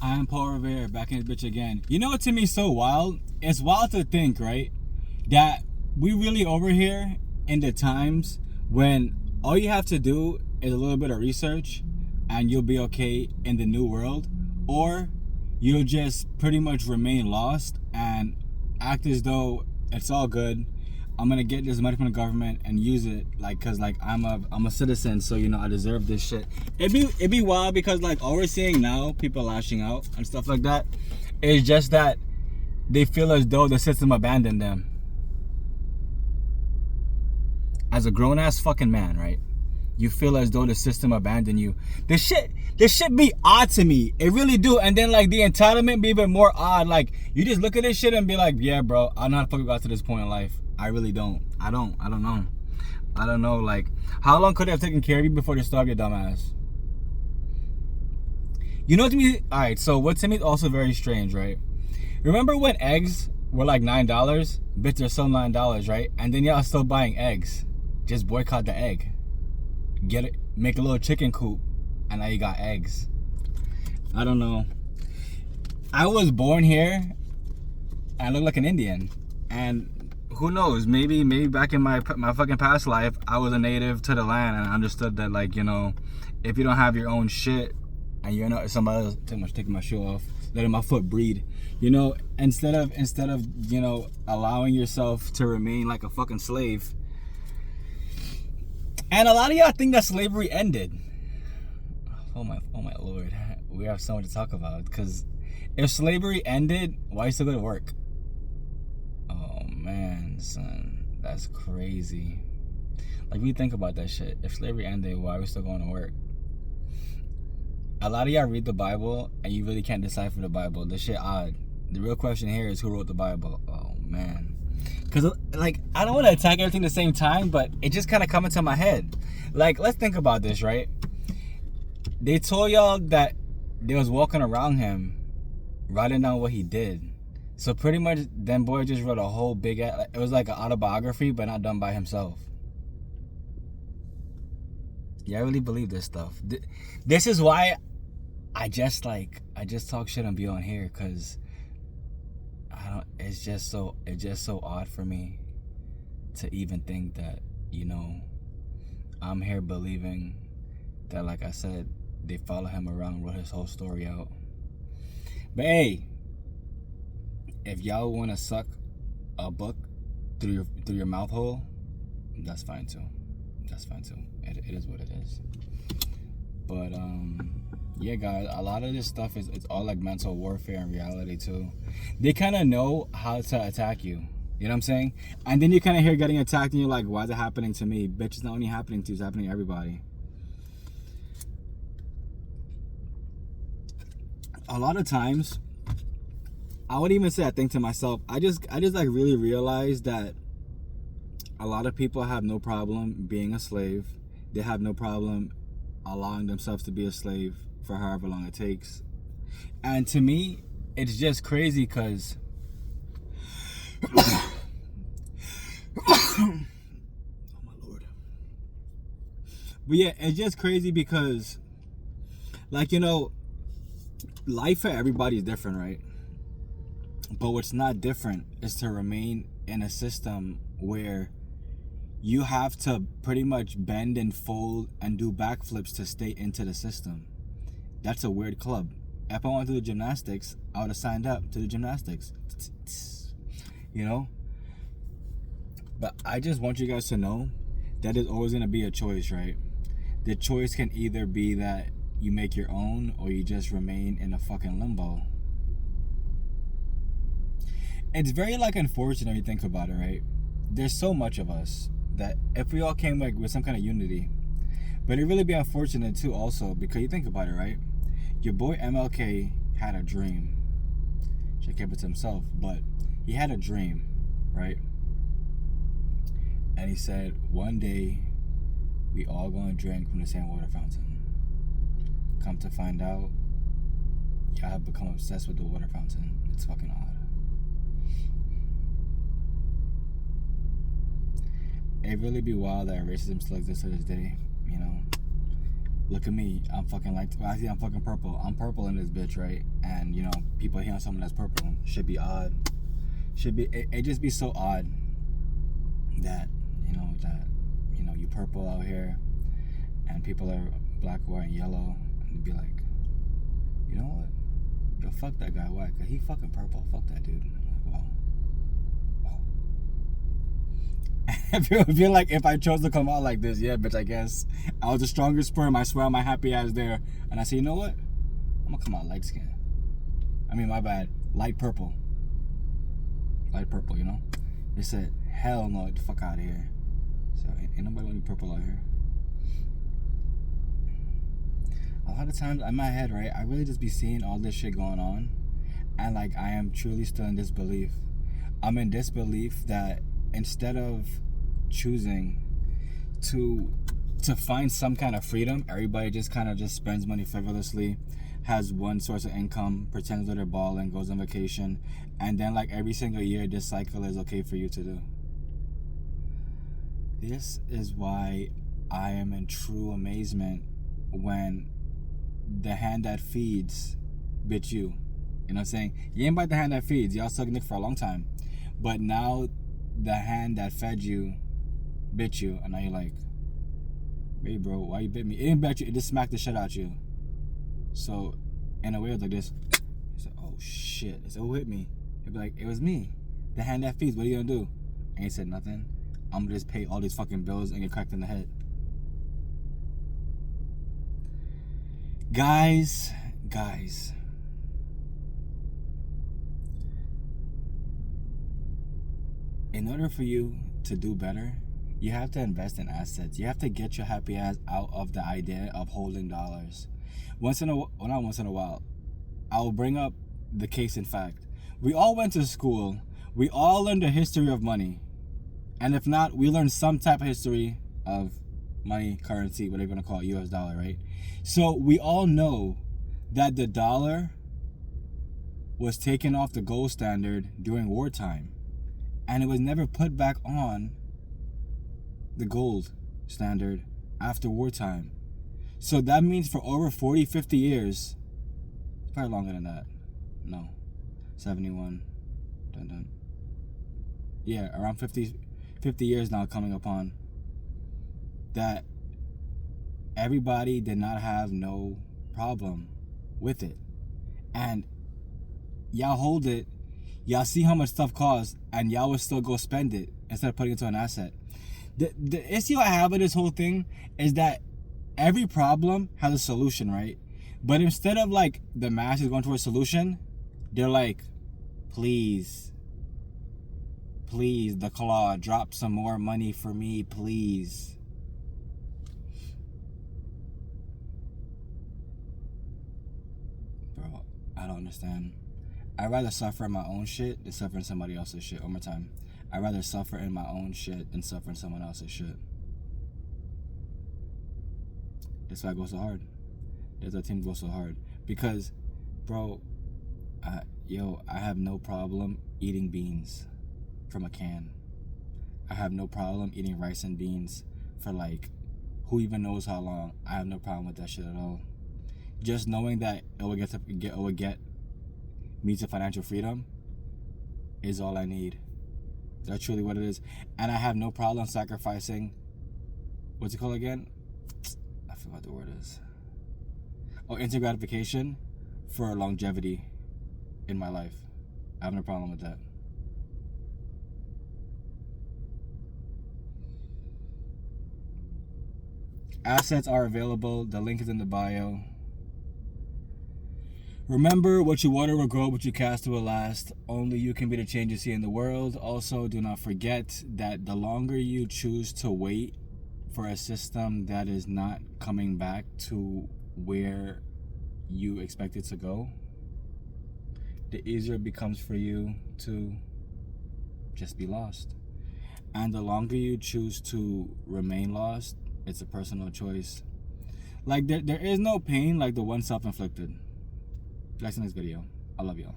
I am Paul Revere, back in this bitch again. You know what to me is so wild? It's wild to think, right, that we really over here in the times when all you have to do is a little bit of research and you'll be okay in the new world, or you'll just pretty much remain lost and act as though it's all good. I'm gonna get this money from the government and use it, like, cause like I'm a citizen, so you know I deserve this shit. It'd be wild because like all we're seeing now, people lashing out and stuff like that, is just that they feel as though the system abandoned them. As a grown ass fucking man, right? You feel as though the system abandoned you. This shit be odd to me. It really do. And then like the entitlement be even more odd. Like you just look at this shit and be like, yeah, bro, I don't know how the fuck we got to this point in life. I really don't. I don't know. I don't know. Like, how long could they have taken care of you before they starved your dumb ass? You know, to me, alright, so what to me is also very strange, right? Remember when eggs were like $9? Bitch, they're still $9, right? And then y'all still buying eggs. Just boycott the egg. Get it, make a little chicken coop, and now you got eggs. I don't know. I was born here and I look like an Indian. And who knows, maybe back in my fucking past life, I was a native to the land and I understood that, like, you know, if you don't have your own shit and you're not somebody else, taking my shoe off, letting my foot breathe, you know, instead of you know, allowing yourself to remain like a fucking slave. And a lot of y'all think that slavery ended. Oh my lord, we have so much to talk about. Because if slavery ended, why you still go to work? Oh man, son, that's crazy. Like, we think about that shit. If slavery ended, why are we still going to work? A lot of y'all read the Bible and you really can't decipher the Bible. This shit odd. The real question here is who wrote the Bible. Oh man. Because, like, I don't want to attack everything at the same time, but it just kind of come into my head. Like, let's think about this, right? They told y'all that they was walking around him, writing down what he did. So pretty much, them boy just wrote a whole big, it was like an autobiography, but not done by himself. Yeah, I really believe this stuff. This is why I just talk shit and be on here, because it's just so odd for me to even think that, you know, I'm here believing that, like I said, they follow him around, wrote his whole story out. But hey, if y'all want to suck a book through your mouth hole, that's fine too. It is what it is. But yeah, guys, a lot of this stuff it's all like mental warfare in reality too. They kind of know how to attack you. You know what I'm saying? And then you kind of hear getting attacked and you're like, why is it happening to me? Bitch, it's not only happening to you, it's happening to everybody. A lot of times, I would even say, I think to myself, I just like really realize that a lot of people have no problem being a slave. They have no problem allowing themselves to be a slave for however long it takes. And to me, it's just crazy because oh my lord. But yeah, it's just crazy because, like, you know, life for everybody is different, right? But what's not different is to remain in a system where you have to pretty much bend and fold and do backflips to stay into the system. That's a weird club. If I wanted to do gymnastics, I would have signed up to the gymnastics. You know? But I just want you guys to know that there's always going to be a choice, right? The choice can either be that you make your own or you just remain in a fucking limbo. It's very, like, unfortunate when you think about it, right? There's so much of us that if we all came, like, with some kind of unity, but it'd really be unfortunate too also, because you think about it, right? Your boy MLK had a dream. Should keep it to himself, but he had a dream, right? And he said, one day we all gonna drink from the same water fountain. Come to find out, y'all have become obsessed with the water fountain. It's fucking odd. It really be wild that racism still exists to this day, you know. Look at me. I'm fucking like, well, I see I'm fucking purple. I'm purple in this bitch, right? And, you know, people hearing someone that's purple should be odd. It just be so odd that, you know, you purple out here and people are black, white, and yellow. And be like, you know what? Yo, fuck that guy. Why? Because he fucking purple. Fuck that dude. I'm like, wow. I feel like if I chose to come out like this, yeah, bitch, I guess I was the strongest sperm. I swear, my happy ass there. And I say, you know what? I'm gonna come out light skin. I mean, my bad. Light purple. Light purple, you know? They said, hell no, get the fuck out of here. So, ain't nobody want to be purple out here. A lot of times in my head, right, I really just be seeing all this shit going on. And, like, I am truly still in disbelief. I'm in disbelief that instead of choosing to find some kind of freedom, everybody just kind of just spends money frivolously, has one source of income, pretends that they're balling, goes on vacation, and then like every single year this cycle is okay for you to do. This is why I am in true amazement when the hand that feeds bit you. You know what I'm saying? You ain't about the hand that feeds. Y'all suck dick for a long time. But now the hand that fed you bit you, and now you're like, hey bro, why you bit me? It didn't bite you, it just smacked the shit out you. So in a way it's like this. He's like, oh shit. It's who hit me? He'd be like, it was me. The hand that feeds, what are you gonna do? And he said nothing. I'm gonna just pay all these fucking bills and get cracked in the head. Guys, in order for you to do better, you have to invest in assets. You have to get your happy ass out of the idea of holding dollars. Not once in a while, I'll bring up the case in fact. We all went to school. We all learned the history of money. And if not, we learned some type of history of money, currency, whatever you're going to call it, US dollar, right? So we all know that the dollar was taken off the gold standard during wartime. And it was never put back on the gold standard after wartime. So that means for over 40, 50 years, probably longer than that. No, 71. Dun. Yeah, around 50 years now coming upon, that everybody did not have no problem with it. And y'all hold it, y'all see how much stuff costs, and y'all would still go spend it instead of putting it into an asset. The issue I have with this whole thing is that every problem has a solution, right? But instead of like the masses going towards a solution, they're like, please, the claw, drop some more money for me, please. Bro, I don't understand. I'd rather suffer in my own shit than suffer in somebody else's shit. One more time. I'd rather suffer in my own shit than suffer in someone else's shit. That's why I go so hard. That's why team goes so hard. Because, bro, I have no problem eating beans from a can. I have no problem eating rice and beans for like, who even knows how long. I have no problem with that shit at all. Just knowing that it will get me to financial freedom is all I need. That's truly what it is. And I have no problem sacrificing, what's it called again? I forgot what the word is. Oh, instant gratification for longevity in my life. I have no problem with that. Assets are available. The link is in the bio. Remember, what you water will grow, what you cast will last. Only you can be the change you see in the world. Also, do not forget that the longer you choose to wait for a system that is not coming back to where you expect it to go, the easier it becomes for you to just be lost. And the longer you choose to remain lost, it's a personal choice. Like, there is no pain like the one self-inflicted. That's in this video. I love y'all.